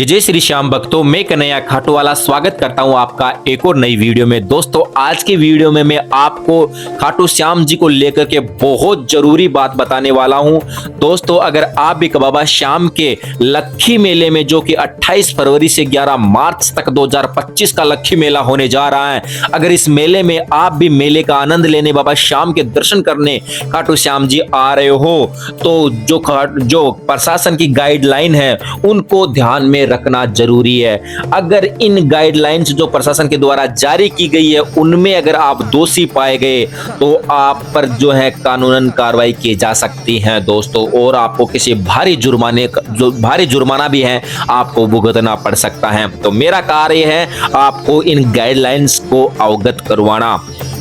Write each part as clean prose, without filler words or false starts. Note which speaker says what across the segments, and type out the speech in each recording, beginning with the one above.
Speaker 1: जय जय श्री श्याम भक्तों, मैं कन्हैया खाटूवाला स्वागत करता हूं आपका एक और नई वीडियो में। दोस्तों, आज की वीडियो में मैं आपको खाटू श्याम जी को लेकर के बहुत जरूरी बात बताने वाला हूं। दोस्तों, अगर आप भी बाबा श्याम के लक्खी मेले में, जो कि 28 फरवरी से 11 मार्च तक 2025 का लक्खी मेला होने जा रहा है, अगर इस मेले में आप भी मेले का आनंद लेने, बाबा श्याम के दर्शन करने खाटू श्याम जी आ रहे हो, तो जो प्रशासन की गाइडलाइन है उनको ध्यान में रखना जरूरी है। अगर इन गाइडलाइंस जो प्रशासन के द्वारा जारी की गई है उनमें अगर आप दोषी पाए गए तो आप पर जो है कानूनन कार्रवाई की जा सकती है दोस्तों, और आपको किसी भारी जुर्माना भी है आपको भुगतना पड़ सकता है। तो मेरा कार्य है आपको इन गाइडलाइंस को अवगत करवाना।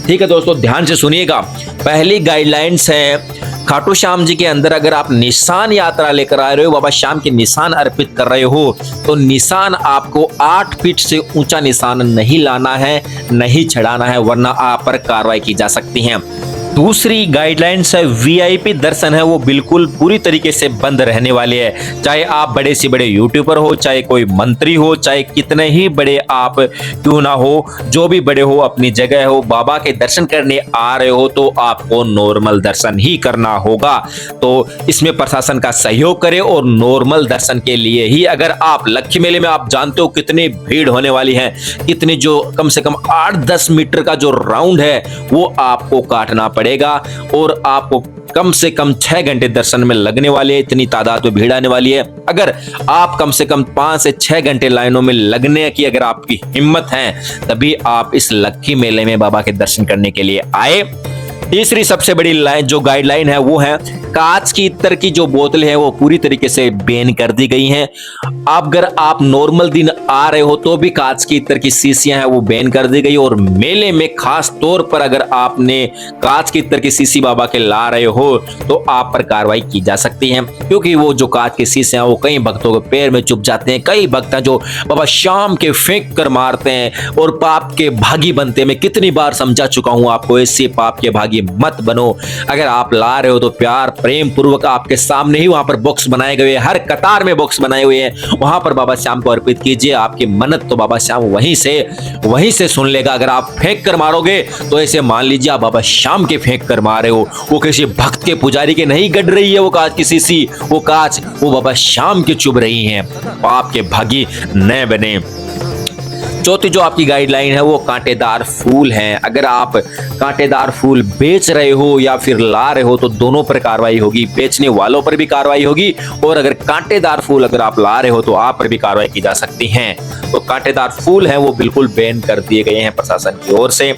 Speaker 1: ठीक है दोस्तों, ध्यान से सुनिएगा। पहली गाइडलाइंस है, खाटू श्याम जी के अंदर अगर आप निशान यात्रा लेकर आ रहे हो, बाबा श्याम के निशान अर्पित कर रहे हो, तो निशान आपको 8 फीट से ऊंचा निशान नहीं लाना है, नहीं चढ़ाना है, वरना आप पर कार्रवाई की जा सकती है। दूसरी गाइडलाइंस है, वीआईपी दर्शन है वो बिल्कुल पूरी तरीके से बंद रहने वाले हैं। चाहे आप बड़े से बड़े यूट्यूबर हो, चाहे कोई मंत्री हो, चाहे कितने ही बड़े आप क्यों ना हो, जो भी बड़े हो, अपनी जगह हो, बाबा के दर्शन करने आ रहे हो तो आपको नॉर्मल दर्शन ही करना होगा। तो इसमें प्रशासन का सहयोग करें और नॉर्मल दर्शन के लिए ही, अगर आप लक्खी मेले में आप जानते हो कितनी भीड़ होने वाली है, कितनी जो कम से कम 8-10 मीटर का जो राउंड है वो आपको काटना पड़ेगा और आपको कम से कम 6 घंटे दर्शन में लगने वाले, इतनी तादाद में भीड़ आने वाली है। अगर आप कम से कम 5 से 6 घंटे लाइनों में लगने की अगर आपकी हिम्मत है, तभी आप इस लक्खी मेले में बाबा के दर्शन करने के लिए आए। तीसरी सबसे बड़ी लाइन जो गाइडलाइन है वो है, कांच की इत्र की जो बोतल है वो पूरी तरीके से बैन कर दी गई हैं। अगर आप नॉर्मल दिन आ रहे हो तो भी कांच की इत्र की शीशियां हैं वो बैन कर दी गई, और मेले में खास तौर पर अगर आपने कांच की इत्र की शीशी बाबा के ला रहे हो तो आप पर कार्रवाई की जा सकती है, क्योंकि वो जो कांच की शीशियां वो कई भक्तों के पैर में चुभ जाते हैं। कई भक्त हैं जो बाबा श्याम के फेंक कर मारते हैं और पाप के भागी बनते हैं। मैं कितनी बार समझा चुका हूं आपको, ऐसे पाप के भागी मत बनो। अगर आप ला रहे हो तो प्यार प्रेम पूर्वक आपके सामने ही वहां पर बॉक्स बनाए गए, हर कतार में बॉक्स बनाए हुए हैं, वहां पर बाबा श्याम को अर्पित कीजिए। आपकी मन्नत तो बाबा श्याम वहीं से सुन लेगा। अगर आप फेंक कर मारोगे तो ऐसे मान लीजिए आप बाबा श्याम के फेंक कर मारे हो, वो किसी भक्त के पुजारी के नहीं गड़ रही है वो कांच की शीशी, वो कांच वो बाबा श्याम की चुभ रही है। पाप के भागी न बने। चौथी जो आपकी गाइडलाइन है वो कांटेदार फूल है। अगर आप कांटेदार फूल बेच रहे हो या फिर ला रहे हो तो दोनों पर कार्रवाई होगी, बेचने वालों पर भी कार्रवाई होगी, और अगर कांटेदार फूल अगर आप ला रहे हो तो आप पर भी कार्रवाई की जा सकती है। तो कांटेदार फूल है वो बिल्कुल बैन कर दिए गए हैं प्रशासन की ओर से।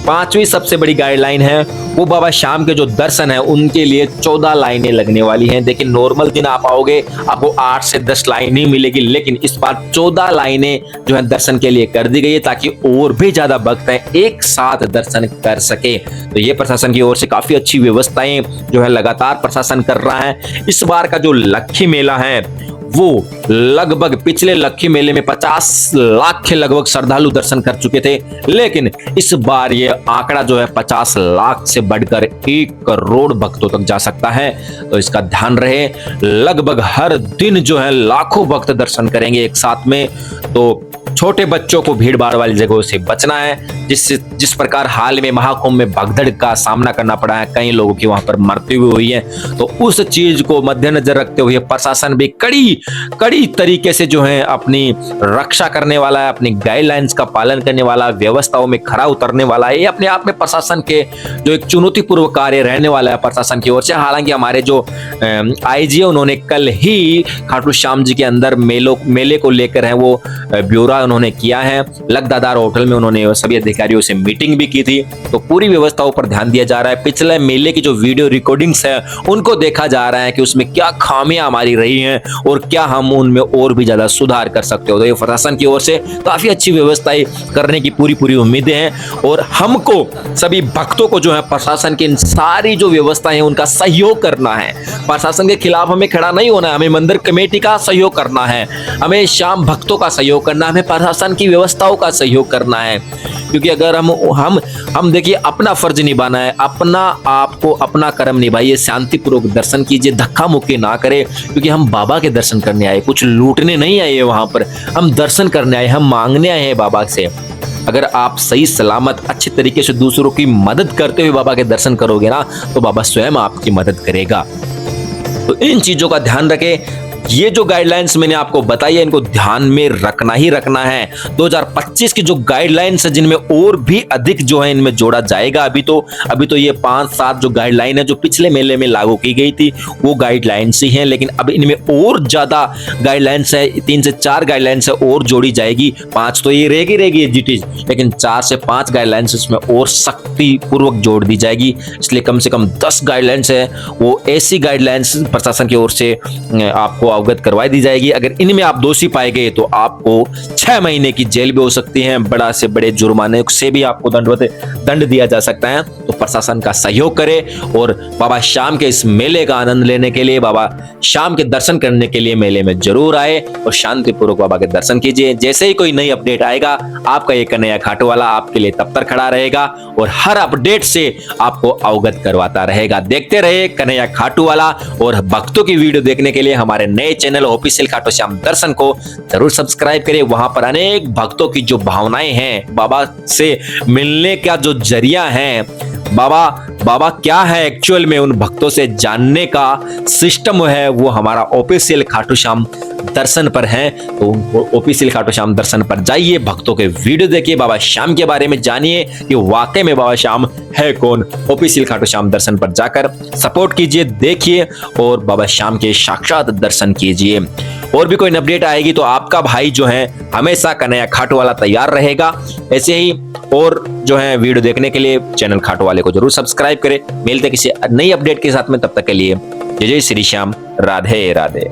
Speaker 1: पांचवी सबसे बड़ी गाइडलाइन है वो, बाबा श्याम के जो दर्शन है उनके लिए 14 लाइनें लगने वाली हैं। देखिए, नॉर्मल दिन आप आओगे आपको 8 से 10 लाइनें मिलेगी, लेकिन इस बार 14 लाइनें जो है दर्शन के लिए कर दी गई है, ताकि और भी ज्यादा भक्त हैं एक साथ दर्शन कर सके। तो ये प्रशासन की ओर से काफी अच्छी व्यवस्थाएं जो है लगातार प्रशासन कर रहा है। इस बार का जो लक्खी मेला है वो लगभग पिछले लक्खी मेले में 50 लाख के लगभग श्रद्धालु दर्शन कर चुके थे, लेकिन इस बार ये आंकड़ा जो है 50 लाख से बढ़कर 1 करोड़ भक्तों तक जा सकता है। तो इसका ध्यान रहे, लगभग हर दिन जो है लाखों भक्त दर्शन करेंगे एक साथ में। तो छोटे बच्चों को भीड़ भाड़ वाली जगहों से बचना है। जिस प्रकार हाल में महाकुंभ में भगदड़ का सामना करना पड़ा है, कई लोगों की वहां पर मृत्यु हुई है, तो उस चीज को मद्देनजर रखते हुए प्रशासन भी कड़ी तरीके से जो है अपनी रक्षा करने वाला है, अपनी गाइडलाइंस का पालन करने वाला, व्यवस्थाओं में खरा उतरने वाला है। ये अपने आप में प्रशासन के जो एक चुनौतीपूर्वक कार्य रहने वाला है प्रशासन की ओर से। हालांकि हमारे जो आईजी है उन्होंने कल ही खाटू श्याम जी के अंदर मेले को लेकर है वो ब्यौरा उन्होंने किया है। लखदादार होटल में उन्होंने सभी अधिकारियों से मीटिंग भी की थी। तो पूरी व्यवस्थाओं पर ध्यान दिया जा रहा है। पिछले मेले की जो वीडियो रिकॉर्डिंग्स है उनको देखा जा रहा है कि उसमें क्या खामियां हमारी रही हैं और क्या हम उनमें और भी ज्यादा सुधार कर सकते हो। तो ये प्रशासन की ओर से काफी अच्छी व्यवस्थाएं करने की पूरी उम्मीदें हैं, और हमको सभी भक्तों को जो है प्रशासन की इन सारी जो व्यवस्थाएं हैं उनका सहयोग करना है। प्रशासन के खिलाफ हमें खड़ा नहीं होना है, हमें मंदिर कमेटी का सहयोग करना है, हमें श्याम भक्तों का सहयोग करना है, हमें प्रशासन की व्यवस्थाओं का सहयोग करना है। क्योंकि अगर हम देखिए अपना फर्ज निभाना है, अपना आपको अपना कर्म निभाइए, शांतिपूर्वक दर्शन कीजिए, धक्का मुक्की ना करें, क्योंकि हम बाबा के दर्शन करने आए, कुछ लूटने नहीं आए वहां पर, हम दर्शन करने आए, हम मांगने आए हैं बाबा से। अगर आप सही सलामत अच्छे तरीके से दूसरों की मदद करते हुए बाबा के दर्शन करोगे ना, तो बाबा स्वयं आपकी मदद करेगा। तो इन चीजों का ध्यान रखें। ये जो गाइडलाइंस मैंने आपको बताई है, इनको ध्यान में रखना ही रखना है। 2025 की जो गाइडलाइंस है, जिनमें और भी अधिक जो है इनमें जोड़ा जाएगा। अभी तो ये 5-7 जो गाइडलाइन है जो पिछले मेले में लागू की गई थी, वो गाइडलाइंस ही हैं, लेकिन अब इनमें और ज्यादा गाइडलाइंस है, 3 से 4 गाइडलाइंस है और जोड़ी जाएगी। 5 तो ये रहेगी एग्जिट, लेकिन 4 से 5 गाइडलाइंस इसमें और सख्ती पूर्वक जोड़ दी जाएगी। इसलिए कम से कम 10 गाइडलाइंस है, वो ऐसी गाइडलाइंस प्रशासन की ओर से आपको अवगत करवाई दी जाएगी। अगर इनमें आप दोषी पाए गए तो आपको 6 महीने की जेल भी हो सकती है, बड़ा से बड़े जुर्माने से भी आपको दंड दिया जा सकता है। तो प्रशासन का सहयोग करें और बाबा श्याम के इस मेले का आनंद लेने के लिए, बाबा श्याम के दर्शन करने के लिए मेले में जरूर आए और शांतिपूर्वक बाबा के दर्शन कीजिए। जैसे ही कोई नई अपडेट आएगा, आपका ये कन्हैया खाटू वाला आपके लिए तब तक खड़ा रहेगा और हर अपडेट से आपको अवगत करवाता रहेगा। देखते रहे कन्हैया खाटू वाला, और भक्तों की वीडियो देखने के लिए हमारे नए चैनल ऑफिशियल खाटू श्याम दर्शन को जरूर सब्सक्राइब करें। वहां पर अनेक भक्तों की जो भावनाएं हैं, बाबा से मिलने का जो जरिया है, बाबा क्या है एक्चुअल में, उन भक्तों से जानने का सिस्टम है, वो हमारा ऑफिशियल खाटू श्याम दर्शन पर है। तो ऑफिशियल खाटू श्याम दर्शन पर जाइए, भक्तों के वीडियो देखिए, बाबा श्याम के बारे में जानिए कि वाकई में बाबा श्याम है कौन। ऑफिशियल खाटू श्याम दर्शन पर जाकर सपोर्ट कीजिए, देखिए और बाबा श्याम के साक्षात दर्शन कीजिए। और भी कोई अपडेट आएगी तो आपका भाई जो है हमेशा कन्हैया खाटू वाला तैयार रहेगा। ऐसे ही और जो है वीडियो देखने के लिए चैनल खाटू वाले को जरूर सब्सक्राइब करें। मिलते किसी नई अपडेट के साथ में, तब तक के लिए जय जय श्री श्याम, राधे राधे।